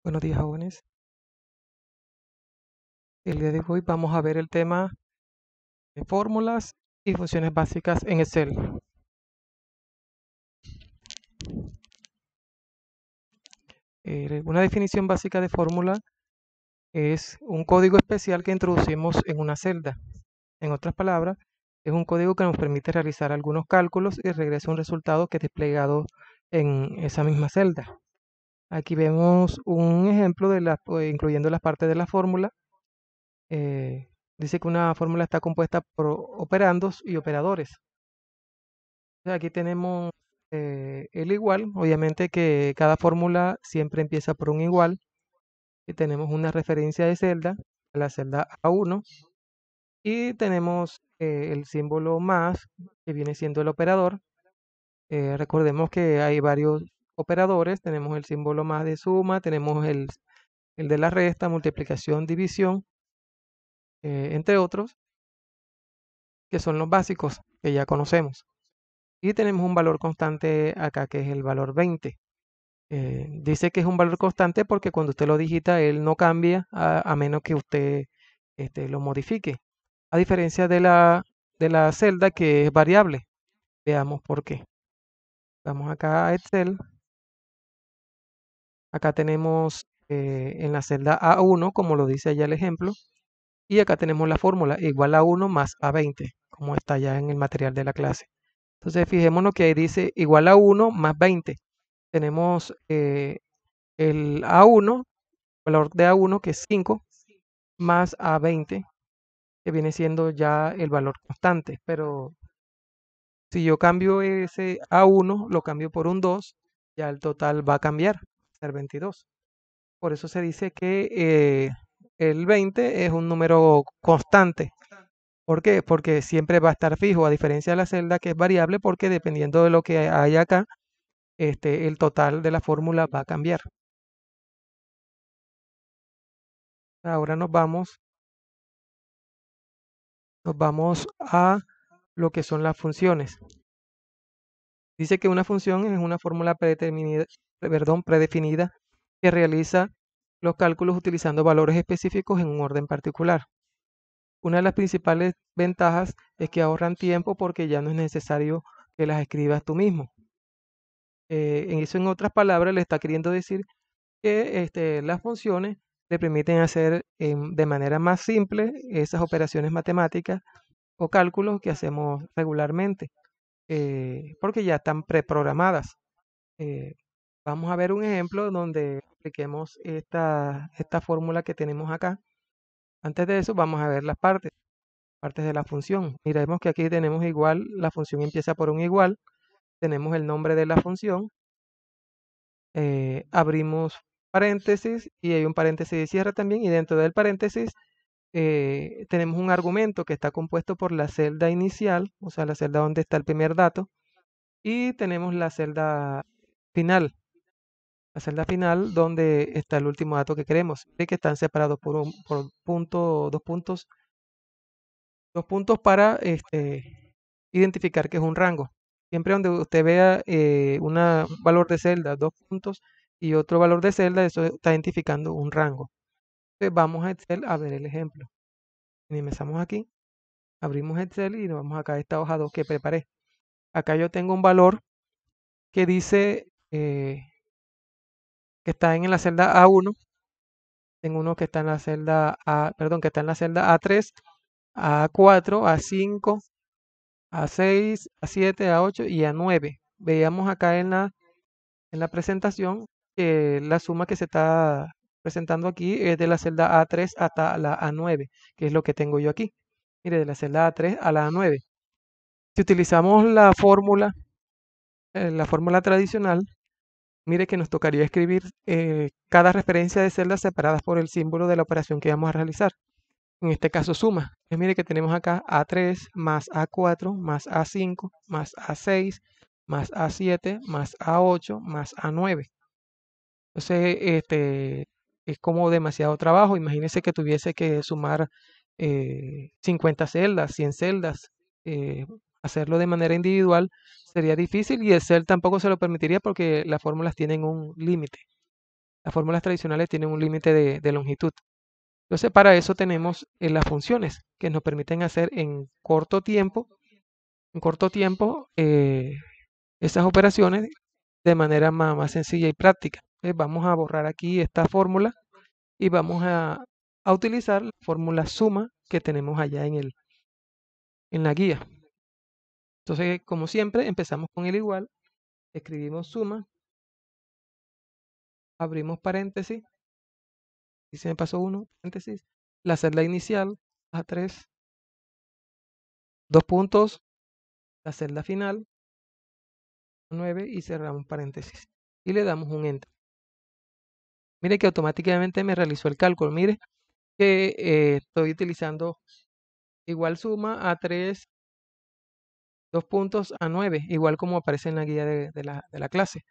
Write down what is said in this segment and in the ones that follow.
Buenos días, jóvenes. El día de hoy vamos a ver el tema de fórmulas y funciones básicas en Excel. Una definición básica de fórmula es un código especial que introducimos en una celda. En otras palabras, es un código que nos permite realizar algunos cálculos y regresa un resultado que es desplegado en esa misma celda. Aquí vemos un ejemplo incluyendo las partes de la fórmula. Eh, Dice que una fórmula está compuesta por operandos y operadores. Aquí tenemos el igual, obviamente que cada fórmula siempre empieza por un igual. Y tenemos una referencia de celda, la celda A1, y tenemos el símbolo más, que viene siendo el operador. Recordemos que hay varios operadores, tenemos el símbolo más de suma, tenemos el de la resta, multiplicación, división, entre otros, que son los básicos que ya conocemos. Y tenemos un valor constante acá, que es el valor 20. Dice que es un valor constante porque cuando usted lo digita, él no cambia a menos que usted lo modifique. A diferencia de la celda que es variable. Veamos por qué. Vamos acá a Excel. Acá tenemos en la celda A1, como lo dice allá el ejemplo. Y acá tenemos la fórmula igual a 1 más A20, como está ya en el material de la clase. Entonces, fijémonos que ahí dice igual a 1 más 20. Tenemos el A1, valor de A1 que es 5, más A20, que viene siendo ya el valor constante. Pero si yo cambio ese A1, lo cambio por un 2, ya el total va a cambiar, va a ser 22. Por eso se dice que el 20 es un número constante. ¿Por qué? Porque siempre va a estar fijo, a diferencia de la celda que es variable, porque dependiendo de lo que hay acá, el total de la fórmula va a cambiar. Ahora nos vamos a lo que son las funciones. Dice que una función es una fórmula predefinida que realiza los cálculos utilizando valores específicos en un orden particular. Una de las principales ventajas es que ahorran tiempo porque ya no es necesario que las escribas tú mismo. En otras palabras, le está queriendo decir que las funciones le permiten hacer de manera más simple esas operaciones matemáticas o cálculos que hacemos regularmente, porque ya están preprogramadas. Eh, Vamos a ver un ejemplo donde apliquemos esta fórmula que tenemos acá. Antes de eso, vamos a ver las partes de la función. Miremos que aquí tenemos igual, la función empieza por un igual, tenemos el nombre de la función, abrimos paréntesis y hay un paréntesis de cierre también, y dentro del paréntesis tenemos un argumento que está compuesto por la celda inicial, o sea, la celda donde está el primer dato, y tenemos la celda final donde está el último dato que queremos, de que están separados por dos puntos para identificar que es un rango. Siempre donde usted vea un valor de celda, dos puntos y otro valor de celda, eso está identificando un rango. Entonces vamos a Excel a ver el ejemplo. Empezamos aquí, abrimos Excel y nos vamos acá a esta hoja 2 que preparé. Acá yo tengo un valor que dice que está en la celda A1. Tengo uno que está en la celda que está en la celda A3, A4, A5, A6, A7, A8 y A9. Veíamos acá en la presentación que la suma que se está presentando aquí es de la celda A3 hasta la A9, que es lo que tengo yo aquí. Mire, de la celda A3 a la A9. Si utilizamos la fórmula tradicional, mire que nos tocaría escribir cada referencia de celdas separadas por el símbolo de la operación que vamos a realizar. En este caso suma. Entonces mire que tenemos acá A3 más A4 más A5 más A6 más A7 más A8 más A9. Entonces, es como demasiado trabajo. Imagínese que tuviese que sumar 50 celdas, 100 celdas. eh, Hacerlo de manera individual sería difícil y Excel tampoco se lo permitiría porque las fórmulas tienen un límite. Las fórmulas tradicionales tienen un límite de longitud. Entonces, para eso tenemos las funciones que nos permiten hacer en corto tiempo esas operaciones de manera más sencilla y práctica. Vamos a borrar aquí esta fórmula y vamos a utilizar la fórmula suma que tenemos allá en la guía. Entonces, como siempre, empezamos con el igual, escribimos suma, abrimos paréntesis, y se me pasó uno, paréntesis, la celda inicial, A3, dos puntos, la celda final, 9 y cerramos paréntesis. Y le damos un enter. Mire que automáticamente me realizó el cálculo. Mire que estoy utilizando igual suma A3, dos puntos A9, igual como aparece en la guía de la clase.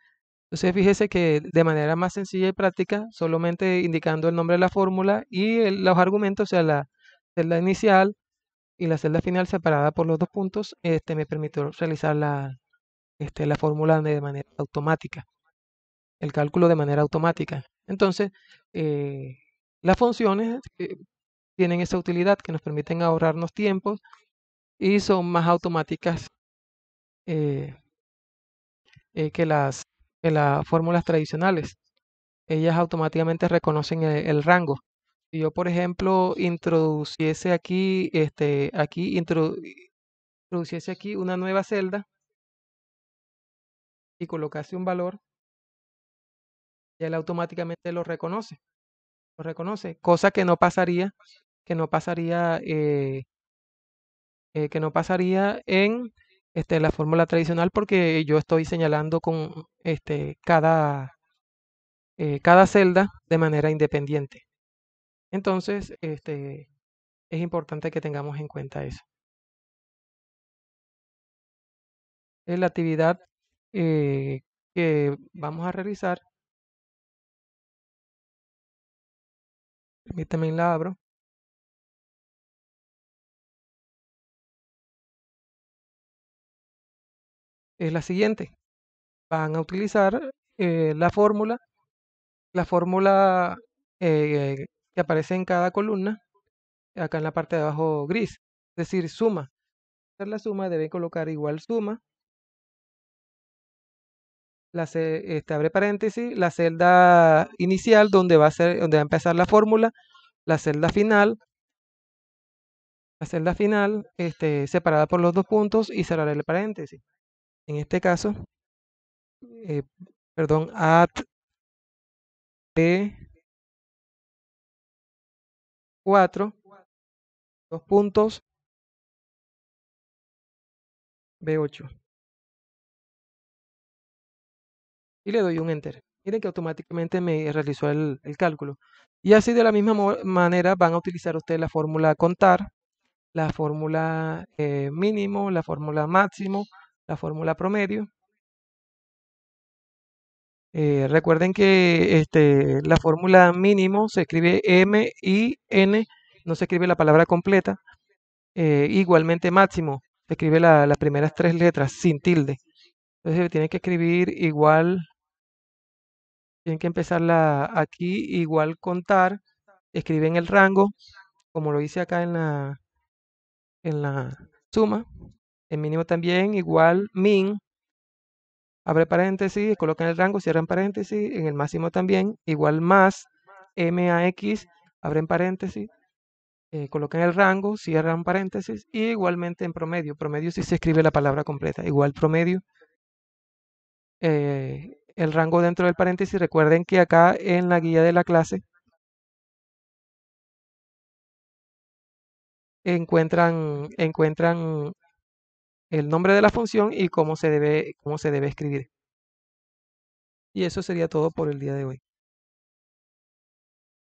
Entonces fíjese que de manera más sencilla y práctica, solamente indicando el nombre de la fórmula y los argumentos, o sea, la celda inicial y la celda final separada por los dos puntos, me permitió realizar la fórmula de manera automática, el cálculo de manera automática. Entonces, eh, las funciones tienen esa utilidad que nos permiten ahorrarnos tiempos y son más automáticas eh, que las fórmulas tradicionales. Ellas automáticamente reconocen el rango. Si yo, por ejemplo, introduciese aquí, introduciese aquí una nueva celda y colocase un valor, ya él automáticamente lo reconoce, cosa que no pasaría, que no pasaría en la fórmula tradicional porque yo estoy señalando con cada celda de manera independiente. Entonces, es importante que tengamos en cuenta eso. La actividad que vamos a realizar, permítame la abro, es la siguiente. Van a utilizar la fórmula que aparece en cada columna, acá en la parte de abajo gris, es decir, suma. Para hacer la suma debe colocar igual suma, abre paréntesis, la celda inicial donde va a empezar la fórmula, la celda final, separada por los dos puntos y cerrar el paréntesis. En este caso, eh, perdón, at B4, dos puntos, B8. Y le doy un enter. Miren que automáticamente me realizó el cálculo. Y así de la misma manera van a utilizar ustedes la fórmula contar, la fórmula mínimo, la fórmula máximo, la fórmula promedio. Recuerden que la fórmula mínimo se escribe M-I-N, no se escribe la palabra completa. Igualmente máximo, se escribe las primeras tres letras sin tilde. Entonces tienen que escribir igual, tienen que empezarla aquí, igual contar, escriben el rango, como lo hice acá en la suma. El mínimo también, igual min, abre paréntesis, colocan el rango, cierran paréntesis. En el máximo también, igual más max, abren paréntesis, colocan el rango, cierran paréntesis. Y igualmente en promedio. Promedio sí se escribe la palabra completa. Igual promedio. El rango dentro del paréntesis. Recuerden que acá en la guía de la clase encuentran el nombre de la función y cómo se debe escribir. Y eso sería todo por el día de hoy.